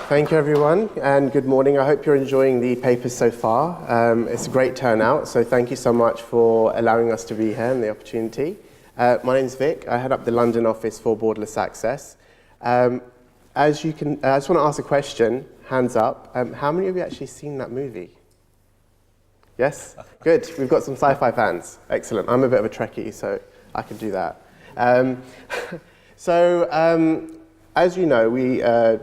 Thank you, everyone, and good morning. I hope you're enjoying the papers so far. It's a great turnout, so thank you so much for allowing us to be here and the opportunity. My name's Vic. I head up the London office for Borderless Access. As you can, I just want to ask a question, hands up. How many of you actually seen that movie? Yes? Good. We've got some sci-fi fans. Excellent. I'm a bit of a Trekkie, so I can do that. As you know, we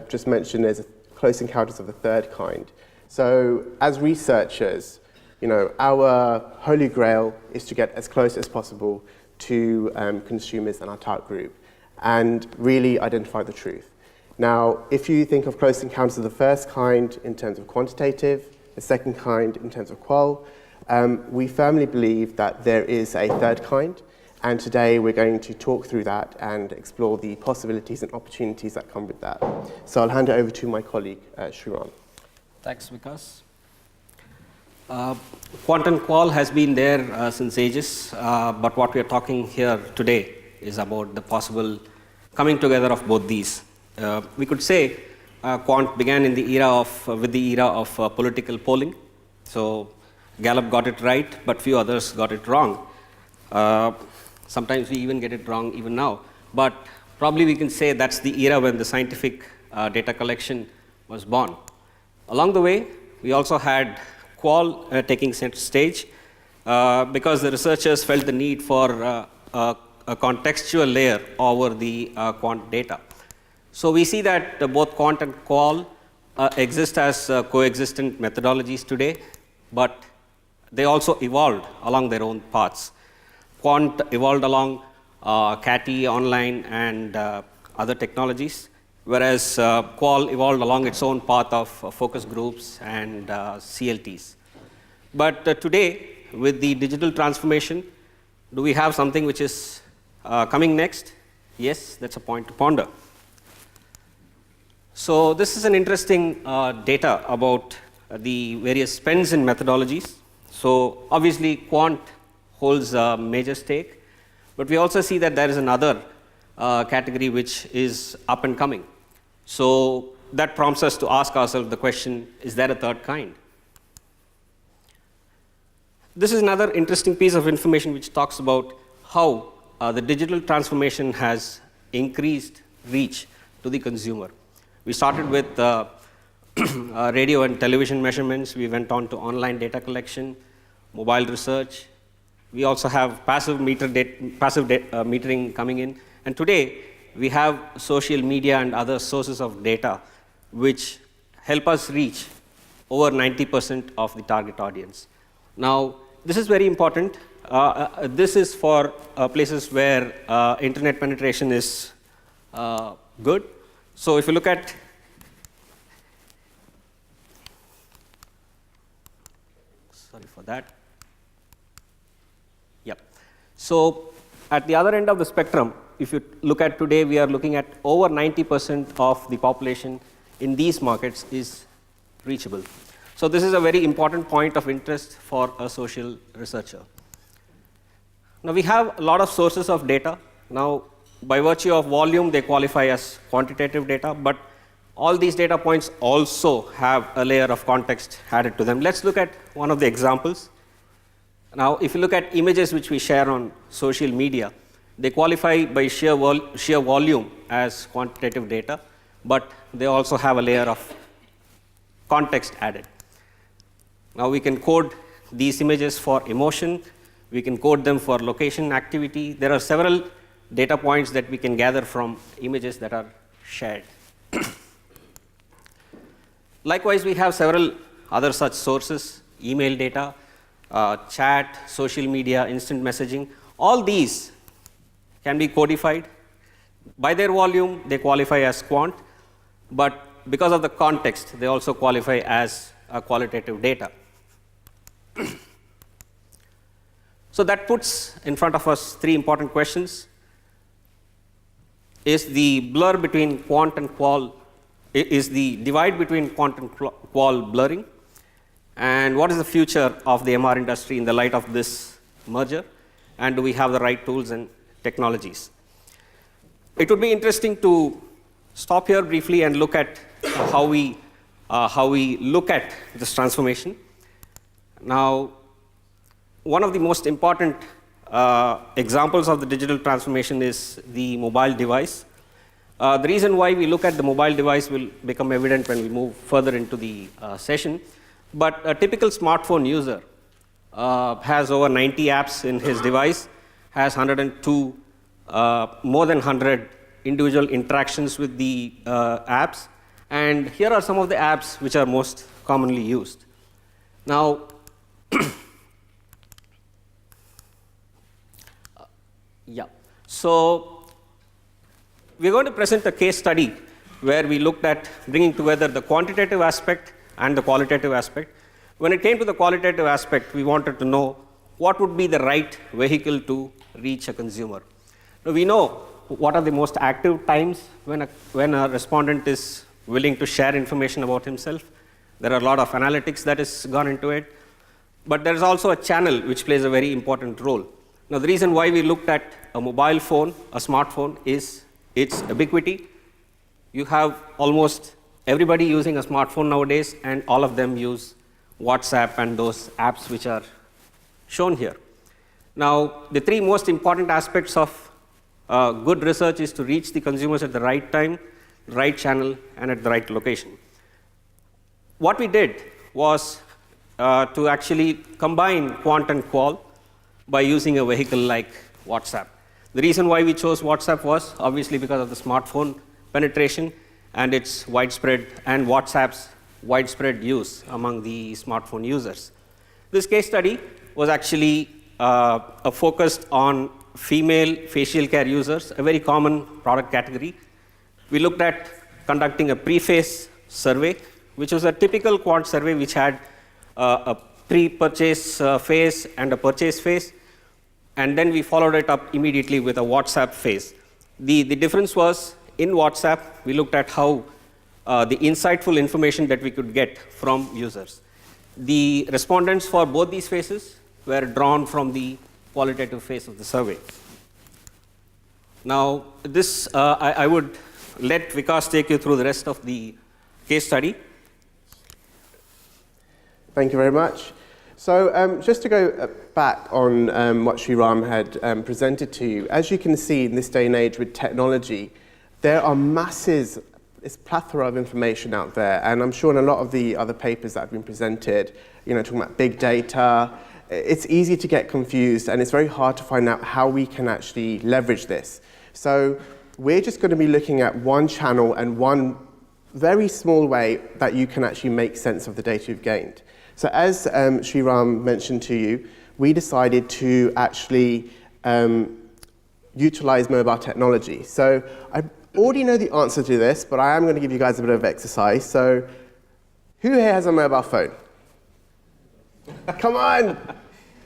just mentioned there's close encounters of the third kind. So as researchers, you know, our holy grail is to get as close as possible to consumers and our target group and really identify the truth. Now, if you think of close encounters of the first kind in terms of quantitative, the second kind in terms of qual, we firmly believe that there is a third kind, and today we're going to talk through that and explore the possibilities and opportunities that come with that. So I'll hand it over to my colleague, Shriram. Thanks, Vikas. Quant and qual has been there since ages, but what we are talking here today is about the possible coming together of both these. We could say quant began in the era with the era of political polling. So Gallup got it right, but few others got it wrong. Sometimes we even get it wrong even now. But probably we can say that's the era when the scientific data collection was born. Along the way, we also had qual taking center stage because the researchers felt the need for a contextual layer over the quant data. So we see that both quant and qual exist as coexistent methodologies today, but they also evolved along their own paths. Quant evolved along CATI, online, and other technologies, whereas qual evolved along its own path of focus groups and CLTs. But today, with the digital transformation, do we have something which is coming next? Yes, that's a point to ponder. So this is an interesting data about the various spends in methodologies. So obviously, quant holds a major stake, but we also see that there is another category which is up and coming. So that prompts us to ask ourselves the question, is there a third kind? This is another interesting piece of information which talks about how the digital transformation has increased reach to the consumer. We started with radio and television measurements. We went on to online data collection, mobile research. We also have passive metering coming in. And today, we have social media and other sources of data which help us reach over 90% of the target audience. Now, this is very important. This is for places where internet penetration is good. So if you look at So at the other end of the spectrum, if you look at today, we are looking at over 90% of the population in these markets is reachable. So this is a very important point of interest for a social researcher. Now we have a lot of sources of data. Now by virtue of volume, they qualify as quantitative data, but all these data points also have a layer of context added to them. Let's look at one of the examples. Now, if you look at images which we share on social media, they qualify by sheer volume as quantitative data, but they also have a layer of context added. Now, we can code these images for emotion. We can code them for location activity. There are several data points that we can gather from images that are shared. Likewise, we have several other such sources, email data, chat, social media, instant messaging. All these can be codified. By their volume, they qualify as quant, but because of the context, they also qualify as qualitative data. So that puts in front of us three important questions. Is the blur between quant and qual, is the divide between quant and qual blurring? And what is the future of the MR industry in the light of this merger? And do we have the right tools and technologies? It would be interesting to stop here briefly and look at how we look at this transformation. Now, one of the most important examples of the digital transformation is the mobile device. The reason why we look at the mobile device will become evident when we move further into the session. But a typical smartphone user has over 90 apps in his device, has 102, more than 100 individual interactions with the apps. And here are some of the apps which are most commonly used. Now, yeah. So we're going to present a case study where we looked at bringing together the quantitative aspect and the qualitative aspect. When it came to the qualitative aspect, we wanted to know what would be the right vehicle to reach a consumer. Now, we know what are the most active times when a respondent is willing to share information about himself. There are a lot of analytics that has gone into it. But there is also a channel which plays a very important role. Now, the reason why we looked at a mobile phone, a smartphone, is its ubiquity. You have almost everybody using a smartphone nowadays, and all of them use WhatsApp and those apps which are shown here. Now, the three most important aspects of good research is to reach the consumers at the right time, right channel, and at the right location. What we did was to actually combine quant and qual by using a vehicle like WhatsApp. The reason why we chose WhatsApp was obviously because of the smartphone penetration and its widespread, and WhatsApp's widespread use among the smartphone users. This case study was actually focused on female facial care users, a very common product category. We looked at conducting a pre-phase survey, which was a typical quant survey which had a pre-purchase phase and a purchase phase, and then we followed it up immediately with a WhatsApp phase. The difference was, in WhatsApp, we looked at how the insightful information that we could get from users. The respondents for both these phases were drawn from the qualitative phase of the survey. Now, this I would let Vikas take you through the rest of the case study. Thank you very much. So just to go back on what Sriram had presented to you, as you can see in this day and age with technology, there are masses, it's a plethora of information out there, and I'm sure in a lot of the other papers that have been presented, talking about big data, it's easy to get confused, and it's very hard to find out how we can actually leverage this. So we're just going to be looking at one channel and one very small way that you can actually make sense of the data you've gained. So as Sriram mentioned to you, we decided to actually utilize mobile technology. So I already know the answer to this, but I am going to give you guys a bit of exercise. So who here has a mobile phone? Come on!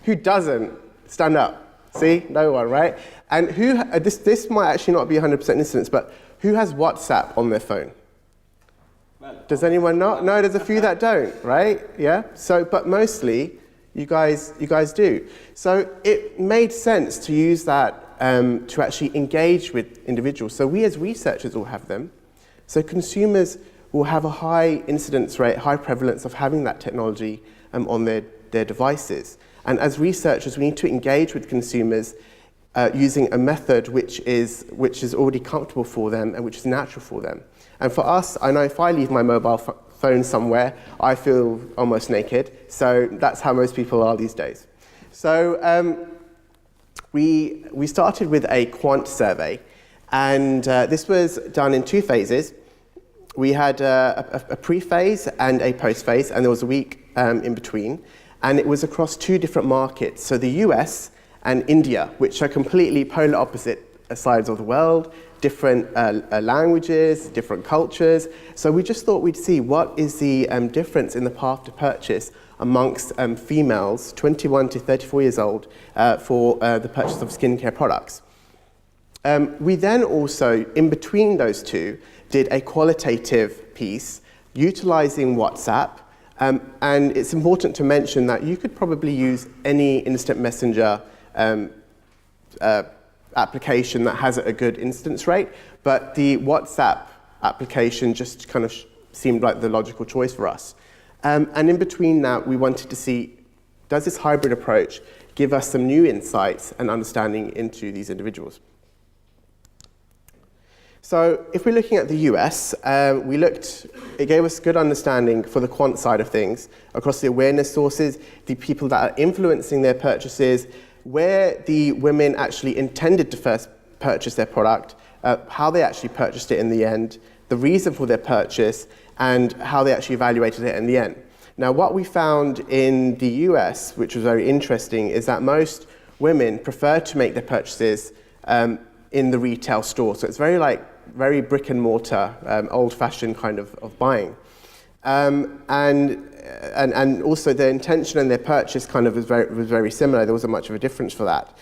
Who doesn't? Stand up. See? No one, right? And who? This might actually not be 100% incidence, but who has WhatsApp on their phone? Does anyone not? No, there's a few that don't, right? Yeah. So, but mostly, you guys do. So it made sense to use that to actually engage with individuals. So we as researchers will have them. So consumers will have a high incidence rate, high prevalence of having that technology on their devices. And as researchers, we need to engage with consumers using a method which is already comfortable for them and which is natural for them. And for us, I know if I leave my mobile phone somewhere, I feel almost naked. So that's how most people are these days. So we started with a quant survey, and this was done in 2 phases. We had a pre-phase and a post-phase, and there was a week in between. And it was across 2 different markets, so the US and India, which are completely polar opposite sides of the world, different languages, different cultures. So we just thought we'd see what is the difference in the path to purchase amongst females 21 to 34 years old for the purchase of skincare products. We then also, in between those 2, did a qualitative piece utilizing WhatsApp. And it's important to mention that you could probably use any instant messenger application that has a good instance rate, but the WhatsApp application just kind of seemed like the logical choice for us. And in between that, we wanted to see, does this hybrid approach give us some new insights and understanding into these individuals? So if we're looking at the US, it gave us good understanding for the quant side of things across the awareness sources, the people that are influencing their purchases, where the women actually intended to first purchase their product, how they actually purchased it in the end, the reason for their purchase, and how they actually evaluated it in the end. Now, what we found in the US, which was very interesting, is that most women prefer to make their purchases in the retail store. So it's very brick and mortar, old-fashioned kind of buying. And also their intention and their purchase kind of was very similar. There wasn't much of a difference for that.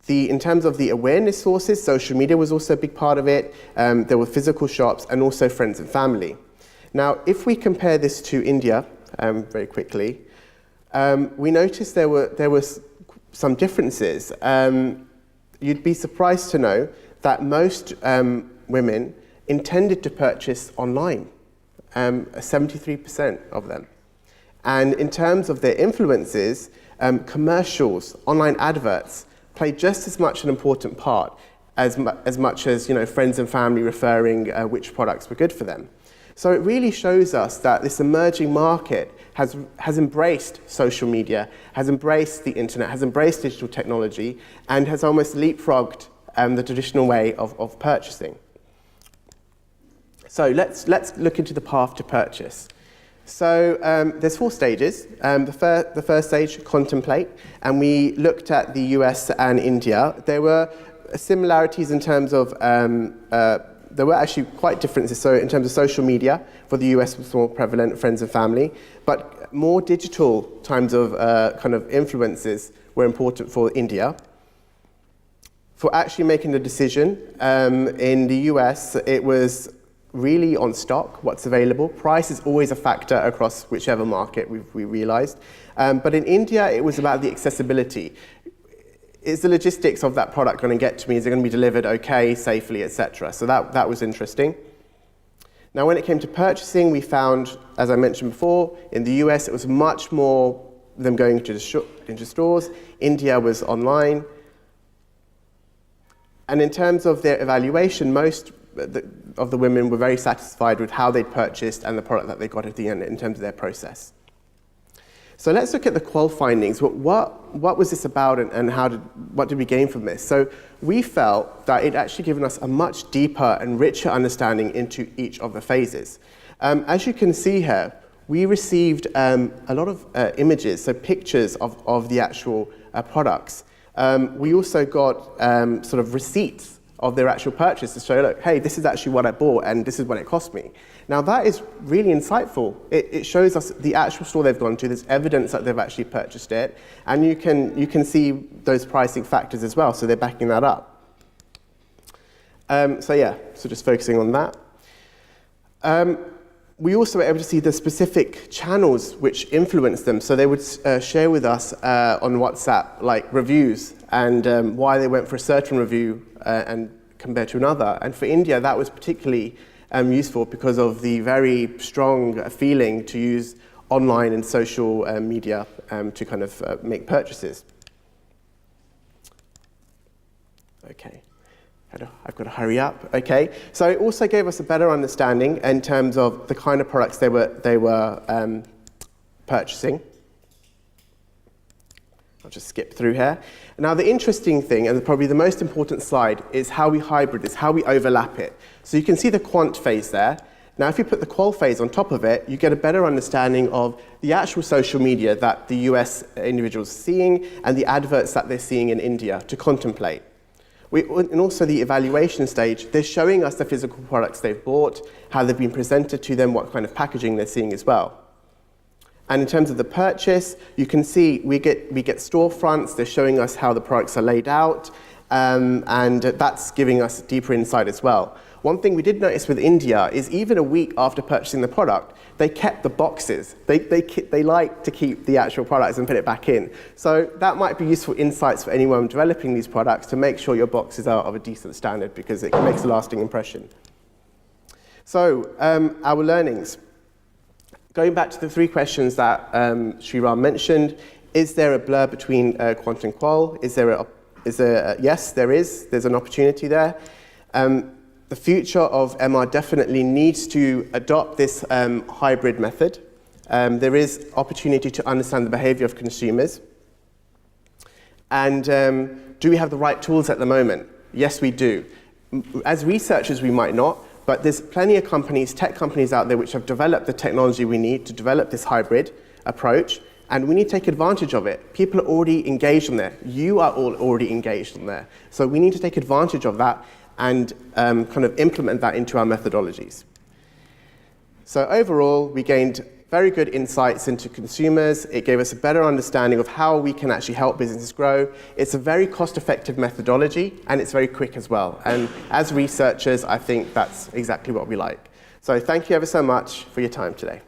In terms of the awareness sources, social media was also a big part of it. There were physical shops and also friends and family. Now, if we compare this to India, very quickly, we noticed there were some differences. You'd be surprised to know that most women intended to purchase online, 73% of them. And in terms of their influences, commercials, online adverts played just as much an important part as much as friends and family referring which products were good for them. So it really shows us that this emerging market has embraced social media, has embraced the internet, has embraced digital technology, and has almost leapfrogged the traditional way of purchasing. So let's look into the path to purchase. So there's 4 stages. The first stage, contemplate, and we looked at the US and India. There were similarities in terms of there were actually quite differences. So in terms of social media, for the US was more prevalent, friends and family, but more digital times of kind of influences were important for India. For actually making the decision, in the US, it was really on stock, what's available. Price is always a factor across whichever market we realized. But in India, it was about the accessibility. Is the logistics of that product going to get to me? Is it going to be delivered okay, safely, etc.? So that was interesting. Now, when it came to purchasing, we found, as I mentioned before, in the US, it was much more them going into stores. India was online. And in terms of their evaluation, most of the women were very satisfied with how they'd purchased and the product that they got at the end in terms of their process. So let's look at the qual findings. What was this about, and what did we gain from this? So we felt that it actually given us a much deeper and richer understanding into each of the phases. As you can see here, we received a lot of images, so pictures of the actual products. We also got sort of receipts of their actual purchase to show, look, hey, this is actually what I bought and this is what it cost me. Now that is really insightful. It shows us the actual store they've gone to, there's evidence that they've actually purchased it, and you can see those pricing factors as well, so they're backing that up. So just focusing on that. We also were able to see the specific channels which influenced them. So they would share with us on WhatsApp like reviews and why they went for a certain review and compared to another. And for India, that was particularly useful because of the very strong feeling to use online and social media to kind of make purchases. Okay. I've got to hurry up. Okay, so it also gave us a better understanding in terms of the kind of products they were purchasing. I'll just skip through here. Now, the interesting thing, and probably the most important slide, is how we hybrid this, how we overlap it. So you can see the quant phase there. Now, if you put the qual phase on top of it, you get a better understanding of the actual social media that the US individuals are seeing and the adverts that they're seeing in India to contemplate. And also the evaluation stage, they're showing us the physical products they've bought, how they've been presented to them, what kind of packaging they're seeing as well. And in terms of the purchase, you can see we get storefronts, they're showing us how the products are laid out, and that's giving us deeper insight as well. One thing we did notice with India is even a week after purchasing the product, they kept the boxes. They like to keep the actual products and put it back in. So that might be useful insights for anyone developing these products to make sure your boxes are of a decent standard because it makes a lasting impression. So, our learnings. Going back to the 3 questions that Sriram mentioned, is there a blur between quant and qual? Yes, there is. There's an opportunity there. The future of MR definitely needs to adopt this hybrid method. There is opportunity to understand the behavior of consumers. And do we have the right tools at the moment? Yes, we do. As researchers, we might not, but there's plenty of companies, tech companies out there, which have developed the technology we need to develop this hybrid approach, and we need to take advantage of it. People are already engaged on there. You are all already engaged on there. So we need to take advantage of that and kind of implement that into our methodologies. So overall, we gained very good insights into consumers. It gave us a better understanding of how we can actually help businesses grow. It's a very cost-effective methodology, and it's very quick as well. And as researchers, I think that's exactly what we like. So thank you ever so much for your time today.